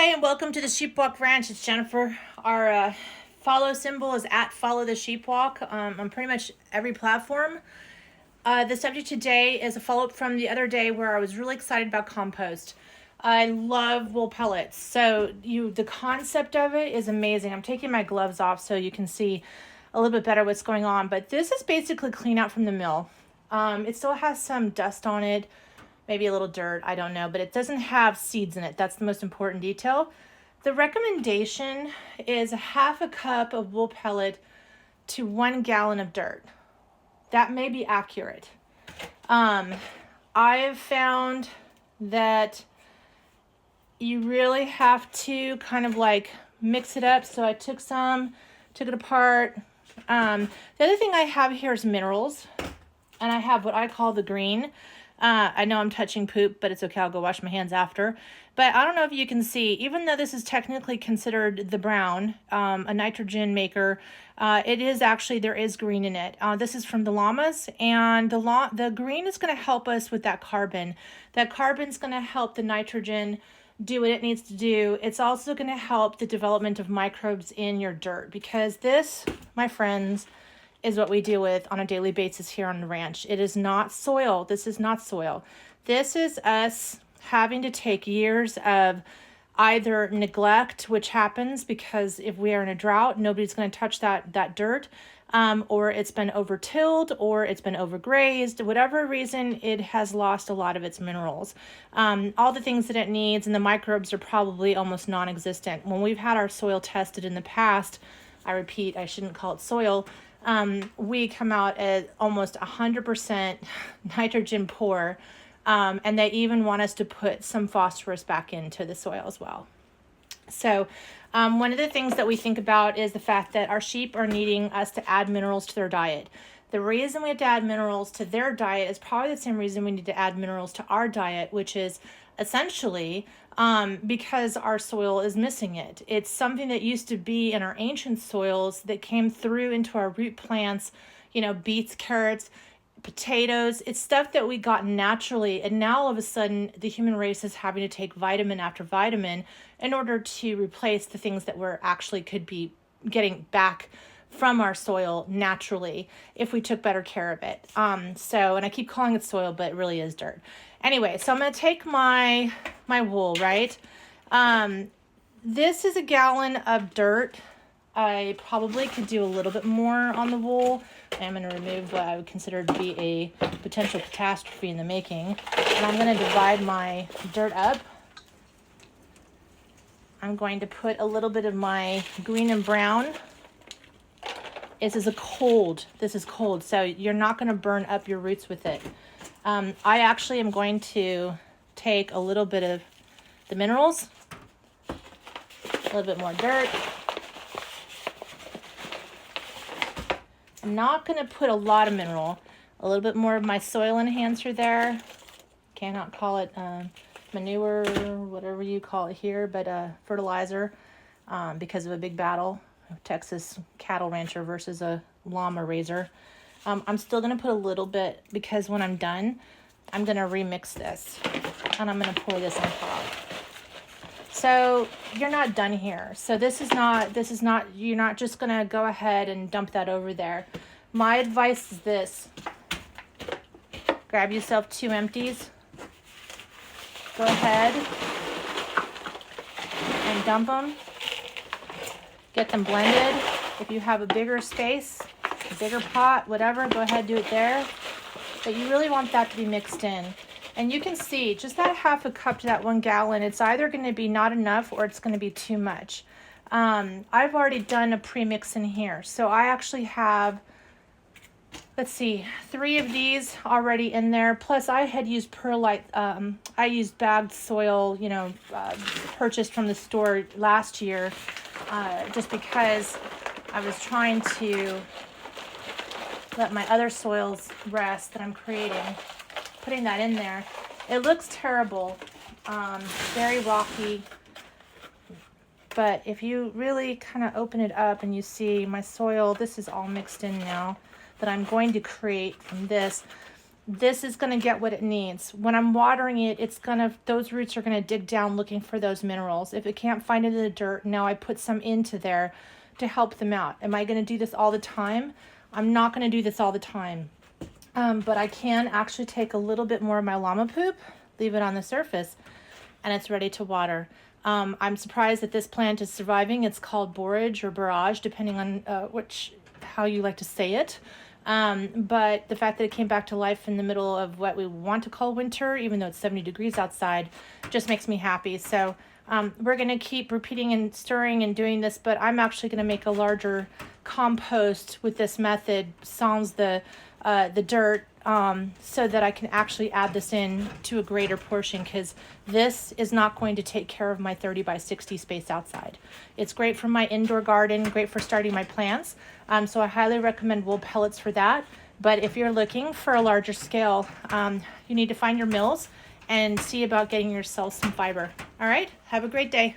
Hey, and welcome to the Sheepwalk Ranch. It's Jennifer. Our follow symbol is at follow the sheepwalk on pretty much every platform. The subject today is a follow-up from the other day where I was really excited about compost. I love wool pellets. So the concept of it is amazing. I'm taking my gloves off so you can see a little bit better what's going on. But this is basically clean out from the mill. It still has some dust on it, maybe a little dirt, I don't know, but it doesn't have seeds in it. That's the most important detail. The recommendation is a half a cup of wool pellet to 1 gallon of dirt. That may be accurate. I have found that you really have to kind of like mix it up. So I took it apart. The other thing I have here is minerals, and I have what I call the green. I know I'm touching poop, but it's okay. I'll go wash my hands after. But I don't know if you can see, even though this is technically considered the brown, a nitrogen maker, it is actually, there is green in it. This is from the llamas, and the green is going to help us with that carbon. That carbon's going to help the nitrogen do what it needs to do. It's also going to help the development of microbes in your dirt, because this, my friends, is what we deal with on a daily basis here on the ranch. It is not soil. This is not soil. This is us having to take years of either neglect, which happens because if we are in a drought, nobody's going to touch that dirt, or it's been over-tilled, or it's been overgrazed. Whatever reason, it has lost a lot of its minerals. All the things that it needs, and the microbes are probably almost non-existent. When we've had our soil tested in the past, I repeat, I shouldn't call it soil, we come out at almost 100% nitrogen poor, and they even want us to put some phosphorus back into the soil as well. So one of the things that we think about is the fact that our sheep are needing us to add minerals to their diet. The reason we have to add minerals to their diet is probably the same reason we need to add minerals to our diet, which is essentially because our soil is missing it. It's something that used to be in our ancient soils that came through into our root plants, beets, carrots, potatoes. It's stuff that we got naturally, and now all of a sudden the human race is having to take vitamin after vitamin in order to replace the things that we're actually could be getting back from our soil naturally if we took better care of it. And I keep calling it soil, but it really is dirt. Anyway, so I'm going to take my wool, right? This is a gallon of dirt. I probably could do a little bit more on the wool. I'm going to remove what I would consider to be a potential catastrophe in the making. And I'm going to divide my dirt up. I'm going to put a little bit of my green and brown. This is cold, so you're not going to burn up your roots with it. I actually am going to take a little bit of the minerals, a little bit more dirt. I'm not going to put a lot of mineral, a little bit more of my soil enhancer there. Cannot call it manure, whatever you call it here, but fertilizer, because of a big battle. Texas cattle rancher versus a llama raiser. I'm still going to put a little bit, because when I'm done, I'm going to remix this and I'm going to pour this on top. So you're not done here. So this is not, you're not just going to go ahead and dump that over there. My advice is this: grab yourself 2 empties. Go ahead and dump them. Get them blended. If you have a bigger space, a bigger pot, whatever, go ahead, do it there. But you really want that to be mixed in. And you can see just that half a cup to that 1 gallon, it's either going to be not enough or it's going to be too much. I've already done a pre-mix in here. So I actually have, 3 of these already in there. Plus I had used perlite. I used bagged soil, purchased from the store last year. Just because I was trying to let my other soils rest that I'm creating, putting that in there. It looks terrible, very rocky, but if you really kind of open it up and you see my soil, this is all mixed in now that I'm going to create from this. this is going to get what it needs. When I'm watering it, those roots are going to dig down looking for those minerals. If it can't find it in the dirt, now I put some into there to help them out. Am I going to do this all the time? I'm not going to do this all the time. But I can actually take a little bit more of my llama poop, leave it on the surface, and it's ready to water. I'm surprised that this plant is surviving. It's called borage or barrage, depending on how you like to say it. But the fact that it came back to life in the middle of what we want to call winter, even though it's 70 degrees outside, just makes me happy. So we're going to keep repeating and stirring and doing this, but I'm actually going to make a larger compost with this method, sans the dirt, so that I can actually add this in to a greater portion, because this is not going to take care of my 30 by 60 space outside. It's great for my indoor garden, great for starting my plants. So I highly recommend wool pellets for that. But if you're looking for a larger scale, you need to find your mills and see about getting yourself some fiber. All right, have a great day.